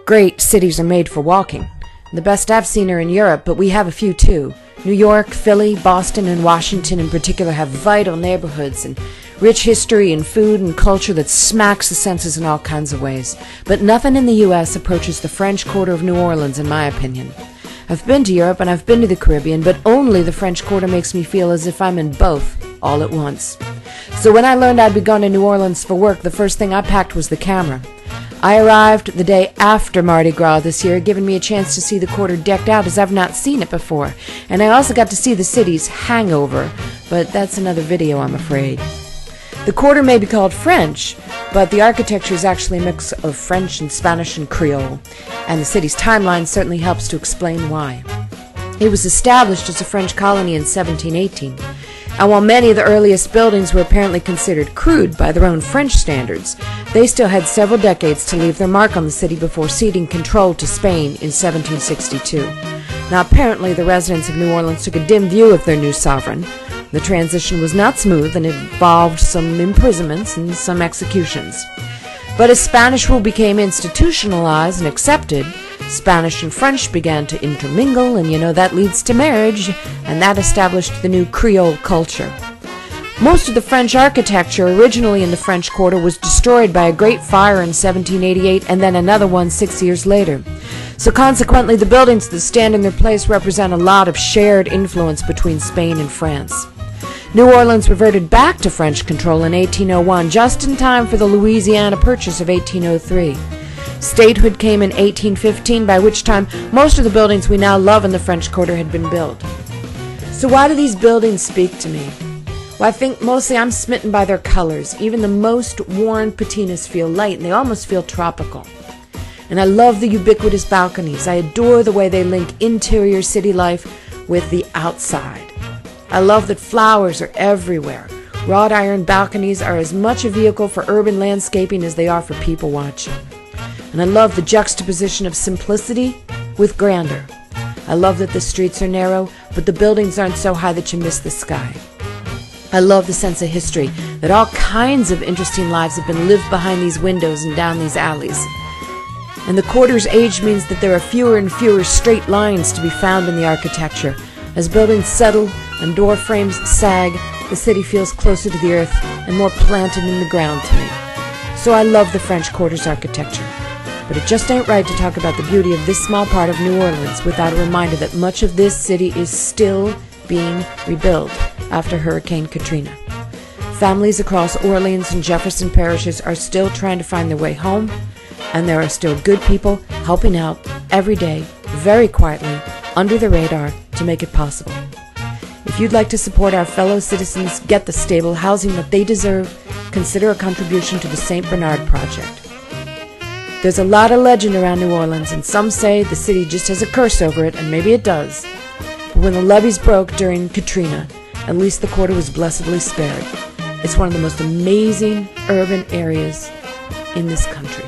great cities are made for walking. The best I've seen are in Europe, but we have a few too. New York, Philly, Boston, and Washington in particular have vital neighborhoods and rich history and food and culture that smacks the senses in all kinds of ways. But nothing in the U.S. approaches the French Quarter of New Orleans, in my opinion. I've been to Europe and I've been to the Caribbean, but only the French Quarter makes me feel as if I'm in both, all at once. So when I learned I'd be going to New Orleans for work, the first thing I packed was the camera. I arrived the day after Mardi Gras this year, giving me a chance to see the quarter decked out as I've not seen it before. And I also got to see the city's hangover, but that's another video, I'm afraid. The quarter may be called French, but the architecture is actually a mix of French and Spanish and Creole, and the city's timeline certainly helps to explain why. It was established as a French colony in 1718, and while many of the earliest buildings were apparently considered crude by their own French standards, they still had several decades to leave their mark on the city before ceding control to Spain in 1762. Now apparently the residents of New Orleans took a dim view of their new sovereign. The transition was not smooth and involved some imprisonments and some executions. But as Spanish rule became institutionalized and accepted, Spanish and French began to intermingle, and that leads to marriage, and that established the new Creole culture. Most of the French architecture originally in the French Quarter was destroyed by a great fire in 1788 and then another one 6 years later. So consequently, the buildings that stand in their place represent a lot of shared influence between Spain and France. New Orleans reverted back to French control in 1801, just in time for the Louisiana Purchase of 1803. Statehood came in 1815, by which time most of the buildings we now love in the French Quarter had been built. So why do these buildings speak to me? Well, I think mostly I'm smitten by their colors. Even the most worn patinas feel light, and they almost feel tropical. And I love the ubiquitous balconies. I adore the way they link interior city life with the outside. I love that flowers are everywhere. Wrought iron balconies are as much a vehicle for urban landscaping as they are for people watching. And I love the juxtaposition of simplicity with grandeur. I love that the streets are narrow, but the buildings aren't so high that you miss the sky. I love the sense of history, that all kinds of interesting lives have been lived behind these windows and down these alleys. And the quarter's age means that there are fewer and fewer straight lines to be found in the architecture. As buildings settle and door frames sag, the city feels closer to the earth and more planted in the ground to me. So I love the French Quarter's architecture. But it just ain't right to talk about the beauty of this small part of New Orleans without a reminder that much of this city is still being rebuilt after Hurricane Katrina. Families across Orleans and Jefferson parishes are still trying to find their way home, and there are still good people helping out every day, very quietly, under the radar, to make it possible. If you'd like to support our fellow citizens get the stable housing that they deserve, consider a contribution to the St. Bernard Project. There's a lot of legend around New Orleans, and some say the city just has a curse over it, and maybe it does. But when the levees broke during Katrina, at least the quarter was blessedly spared. It's one of the most amazing urban areas in this country.